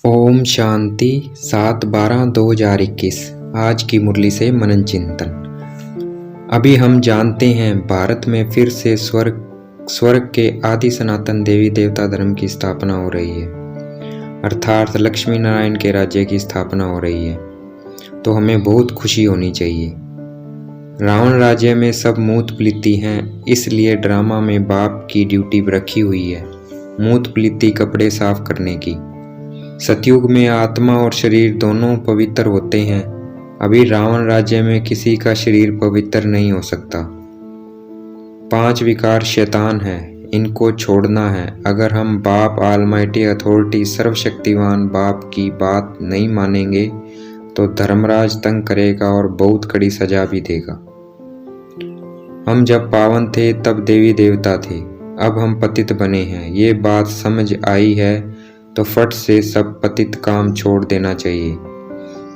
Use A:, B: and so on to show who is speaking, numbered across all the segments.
A: ओम शांति 7/12/2021। आज की मुरली से मनन चिंतन। अभी हम जानते हैं भारत में फिर से स्वर्ग के आदि सनातन देवी देवता धर्म की स्थापना हो रही है, अर्थात लक्ष्मी नारायण के राज्य की स्थापना हो रही है। तो हमें बहुत खुशी होनी चाहिए। रावण राज्य में सब मूत प्लीति हैं, इसलिए ड्रामा में बाप की ड्यूटी रखी हुई है, मूत प्लीति कपड़े साफ करने की। सतयुग में आत्मा और शरीर दोनों पवित्र होते हैं। अभी रावण राज्य में किसी का शरीर पवित्र नहीं हो सकता। 5 विकार शैतान है, इनको छोड़ना है। अगर हम बाप ऑलमाइटी अथॉरिटी सर्वशक्तिवान बाप की बात नहीं मानेंगे तो धर्मराज तंग करेगा और बहुत कड़ी सजा भी देगा। हम जब पावन थे तब देवी देवता थे, अब हम पतित बने हैं। ये बात समझ आई है तो फट से सब पतित काम छोड़ देना चाहिए।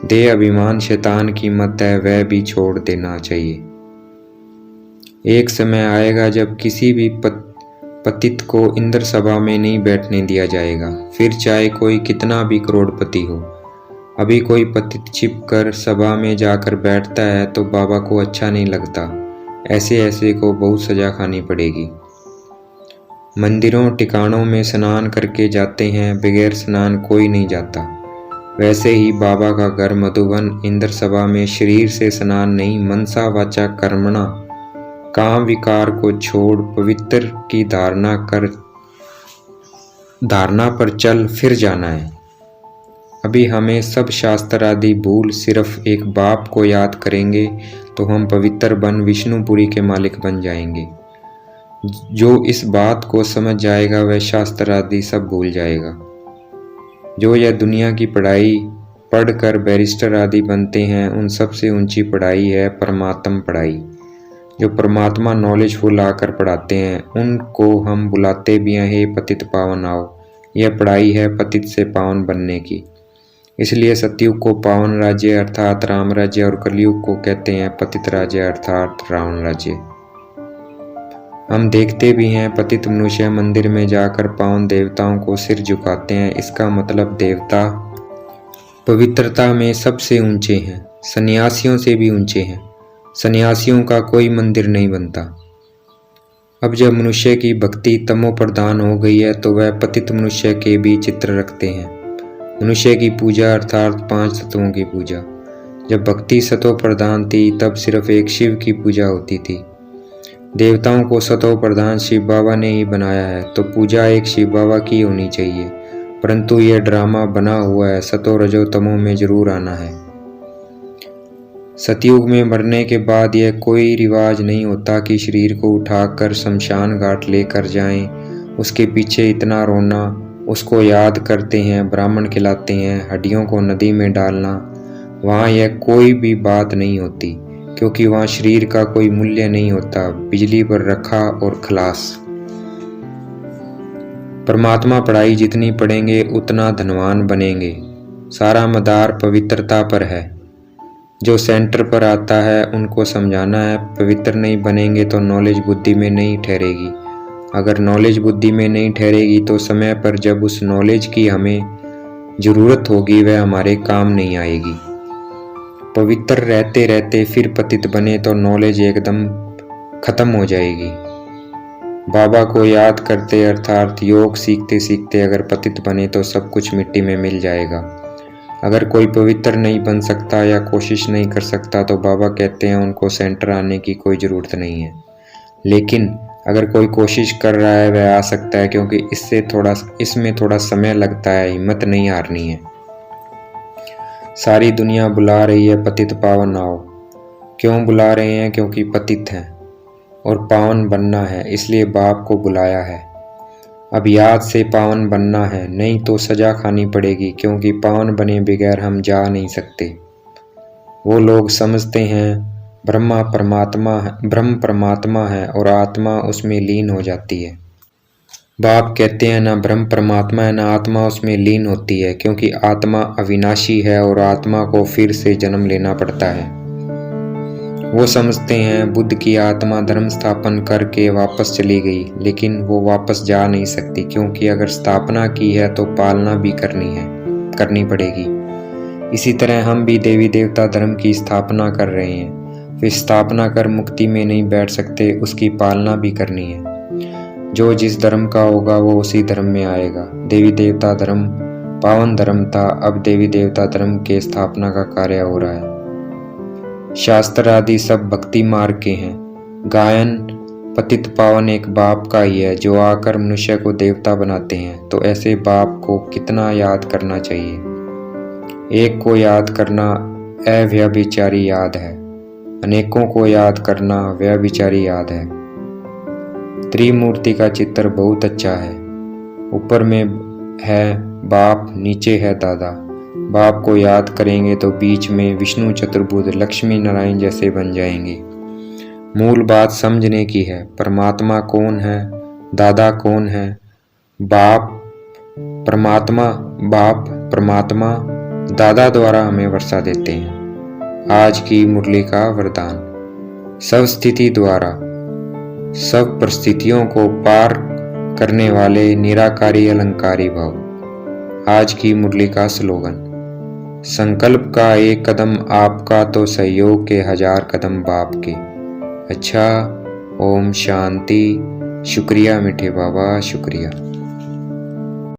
A: देह अभिमान शैतान की मत है, वह भी छोड़ देना चाहिए। एक समय आएगा जब किसी भी पतित को इंद्र सभा में नहीं बैठने दिया जाएगा, फिर चाहे कोई कितना भी करोड़पति हो। अभी कोई पतित छिप कर सभा में जाकर बैठता है तो बाबा को अच्छा नहीं लगता। ऐसे को बहुत सजा खानी पड़ेगी। मंदिरों टिकाणों में स्नान करके जाते हैं, बगैर स्नान कोई नहीं जाता। वैसे ही बाबा का घर मधुबन इंद्र सभा में शरीर से स्नान नहीं, मनसा वाचा कर्मणा काम विकार को छोड़ पवित्र की धारणा पर चल फिर जाना है। अभी हमें सब शास्त्र आदि भूल सिर्फ एक बाप को याद करेंगे तो हम पवित्र बन विष्णुपुरी के मालिक बन जाएंगे। जो इस बात को समझ जाएगा वह शास्त्र आदि सब भूल जाएगा। जो यह दुनिया की पढ़ाई पढ़कर बैरिस्टर आदि बनते हैं, उन सबसे ऊंची पढ़ाई है परमात्म पढ़ाई। जो परमात्मा नॉलेजफुल आकर पढ़ाते हैं उनको हम बुलाते भी हैं, हे पतित पावन आओ। यह पढ़ाई है पतित से पावन बनने की। इसलिए सतयुग को पावन राज्य अर्थात राम राज्य और कलयुग को कहते हैं पतित राज्य अर्थात रावण राज्य। हम देखते भी हैं पतित मनुष्य मंदिर में जाकर पावन देवताओं को सिर झुकाते हैं। इसका मतलब देवता पवित्रता में सबसे ऊंचे हैं, सन्यासियों से भी ऊंचे हैं। सन्यासियों का कोई मंदिर नहीं बनता। अब जब मनुष्य की भक्ति तमो प्रधान हो गई है तो वह पतित मनुष्य के भी चित्र रखते हैं। मनुष्य की पूजा अर्थात 5 तत्वों की पूजा। जब भक्ति सतो प्रधान थी तब सिर्फ एक शिव की पूजा होती थी। देवताओं को सतो प्रधान शिव बाबा ने ही बनाया है तो पूजा एक शिव बाबा की होनी चाहिए। परंतु यह ड्रामा बना हुआ है, सतो रजो तमो में जरूर आना है। सतयुग में मरने के बाद यह कोई रिवाज नहीं होता कि शरीर को उठाकर शमशान घाट लेकर जाएं। उसके पीछे इतना रोना, उसको याद करते हैं, ब्राह्मण खिलाते हैं, हड्डियों को नदी में डालना। वहाँ यह कोई भी बात नहीं होती क्योंकि वहाँ शरीर का कोई मूल्य नहीं होता। बिजली पर रखा और खलास। परमात्मा पढ़ाई जितनी पढ़ेंगे उतना धनवान बनेंगे। सारा मदार पवित्रता पर है। जो सेंटर पर आता है उनको समझाना है। पवित्र नहीं बनेंगे तो नॉलेज बुद्धि में नहीं ठहरेगी। अगर नॉलेज बुद्धि में नहीं ठहरेगी तो समय पर जब उस नॉलेज की हमें जरूरत होगी वह हमारे काम नहीं आएगी। पवित्र रहते रहते फिर पतित बने तो नॉलेज एकदम खत्म हो जाएगी। बाबा को याद करते अर्थात योग सीखते सीखते अगर पतित बने तो सब कुछ मिट्टी में मिल जाएगा। अगर कोई पवित्र नहीं बन सकता या कोशिश नहीं कर सकता तो बाबा कहते हैं उनको सेंटर आने की कोई ज़रूरत नहीं है। लेकिन अगर कोई कोशिश कर रहा है वह आ सकता है, क्योंकि इसमें थोड़ा समय लगता है। हिम्मत नहीं हारनी है। सारी दुनिया बुला रही है पतित पावन आओ। क्यों बुला रहे हैं? क्योंकि पतित हैं और पावन बनना है, इसलिए बाप को बुलाया है। अब याद से पावन बनना है, नहीं तो सजा खानी पड़ेगी, क्योंकि पावन बने बगैर हम जा नहीं सकते। वो लोग समझते हैं ब्रह्म परमात्मा है और आत्मा उसमें लीन हो जाती है। बाप कहते हैं ना ब्रह्म परमात्मा है ना आत्मा उसमें लीन होती है, क्योंकि आत्मा अविनाशी है और आत्मा को फिर से जन्म लेना पड़ता है। वो समझते हैं बुद्ध की आत्मा धर्म स्थापन करके वापस चली गई, लेकिन वो वापस जा नहीं सकती, क्योंकि अगर स्थापना की है तो पालना भी करनी है। करनी पड़ेगी। इसी तरह हम भी देवी देवता धर्म की स्थापना कर रहे हैं। फिर स्थापना कर मुक्ति में नहीं बैठ सकते, उसकी पालना भी करनी है। जो जिस धर्म का होगा वो उसी धर्म में आएगा। देवी देवता धर्म पावन धर्म था, अब देवी देवता धर्म के स्थापना का कार्य हो रहा है। शास्त्र आदि सब भक्ति मार्ग के हैं। गायन पतित पावन एक बाप का ही है जो आकर मनुष्य को देवता बनाते हैं। तो ऐसे बाप को कितना याद करना चाहिए। एक को याद करना अव्यभिचारी याद है, अनेकों को याद करना व्यभिचारी याद है। त्रिमूर्ति का चित्र बहुत अच्छा है। ऊपर में है बाप, नीचे है दादा। बाप को याद करेंगे तो बीच में विष्णु चतुर्भुज लक्ष्मी नारायण जैसे बन जाएंगे। मूल बात समझने की है। परमात्मा कौन है, दादा कौन है। बाप परमात्मा दादा द्वारा हमें वर्षा देते हैं। आज की मुरली का वरदान, सब स्थिति द्वारा सब परिस्थितियों को पार करने वाले निराकारी अलंकारी भव। आज की मुरली का स्लोगन, संकल्प का एक कदम आपका तो सहयोग के 1000 कदम बाप के। अच्छा, ओम शांति। शुक्रिया मीठे बाबा, शुक्रिया।